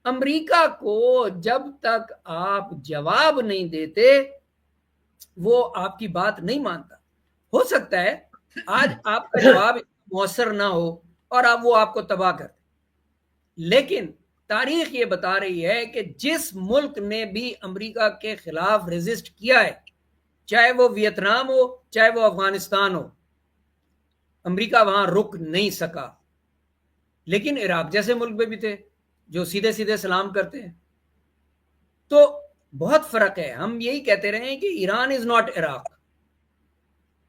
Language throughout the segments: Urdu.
امریکہ کو جب تک آپ جواب نہیں دیتے وہ آپ کی بات نہیں مانتا. ہو سکتا ہے آج آپ کا جواب مؤثر نہ ہو اور اب وہ آپ کو تباہ کر دے، لیکن تاریخ یہ بتا رہی ہے کہ جس ملک نے بھی امریکہ کے خلاف ریزسٹ کیا ہے، چاہے وہ ویتنام ہو چاہے وہ افغانستان ہو، امریکہ وہاں رک نہیں سکا. لیکن عراق جیسے ملک میں بھی تھے جو سیدھے سیدھے سلام کرتے ہیں. تو بہت فرق ہے. ہم یہی کہتے رہے ہیں کہ ایران از ناٹ عراق.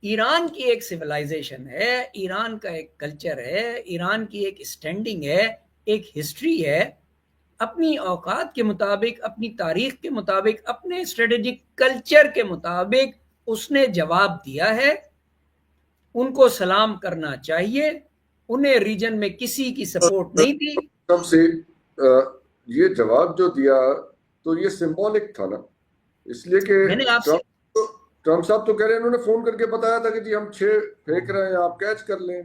ایران کی ایک سویلائزیشن ہے، ایران کا ایک کلچر ہے، ایران کی ایک اسٹینڈنگ ہے، ایک ہسٹری ہے. اپنی اوقات کے مطابق، اپنی تاریخ کے مطابق، اپنے اسٹریٹجک کلچر کے مطابق اس نے جواب دیا ہے. ان کو سلام کرنا چاہیے. انہیں ریجن میں کسی کی سپورٹ نہیں تھی. سب سے یہ جواب جو دیا تو یہ سمبولک تھا نا، اس لیے کہ میں نے آپ سے ٹرمپ صاحب تو کہہ رہے ہیں انہوں نے فون کر کے بتایا تھا کہ جی ہم 6 پھینک رہے ہیں آپ کیچ کر لیں.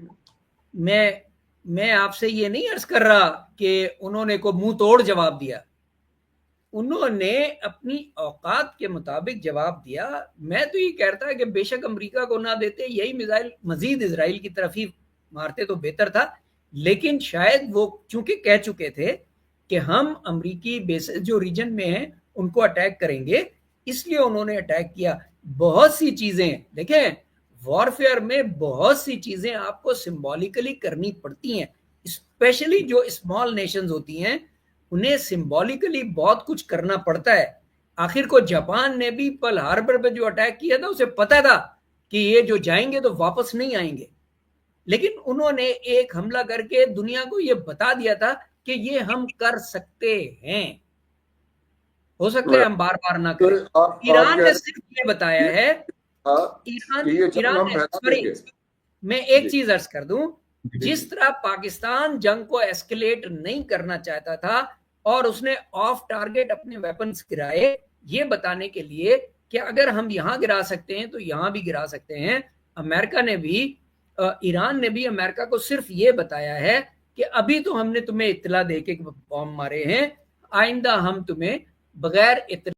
میں آپ سے یہ نہیں عرض کر رہا کہ انہوں نے کو منہ توڑ جواب دیا. انہوں نے اپنی اوقات کے مطابق جواب دیا. میں تو یہ کہتا ہے کہ بے شک امریکہ کو نہ دیتے، یہی میزائل مزید اسرائیل کی طرف ہی مارتے تو بہتر تھا. لیکن شاید وہ چونکہ کہہ چکے تھے کہ ہم امریکی بیسز جو ریجن میں ہیں ان کو اٹیک کریں گے، اس لیے انہوں نے اٹیک کیا. بہت سی چیزیں دیکھیں، وارفیئر میں بہت سی چیزیں آپ کو سمبولیکلی کرنی پڑتی ہیں، اسپیشلی جو اسمال نیشنز ہوتی ہیں انہیں سمبولیکلی بہت کچھ کرنا پڑتا ہے. آخر کو جاپان نے بھی پل ہاربر پہ جو اٹیک کیا تھا اسے پتا تھا کہ یہ جو جائیں گے تو واپس نہیں آئیں گے، لیکن انہوں نے ایک حملہ کر کے دنیا کو یہ بتا دیا تھا کہ یہ ہم کر سکتے ہیں. ہو سکتا ہے ہم بار بار نہ کریں. ایران نے صرف یہ بتایا ہے، میں ایک چیز عرض کر دوں، جس طرح پاکستان جنگ کو ایسکلیٹ نہیں کرنا چاہتا تھا اور اس نے آف ٹارگٹ اپنے ویپنز گرائے یہ بتانے کے لیے کہ اگر ہم یہاں گرا سکتے ہیں تو یہاں بھی گرا سکتے ہیں. امریکہ نے بھی، ایران نے بھی امریکہ کو صرف یہ بتایا ہے کہ ابھی تو ہم نے تمہیں اطلاع دے کے بم مارے ہیں، آئندہ ہم تمہیں بغیر اطلاع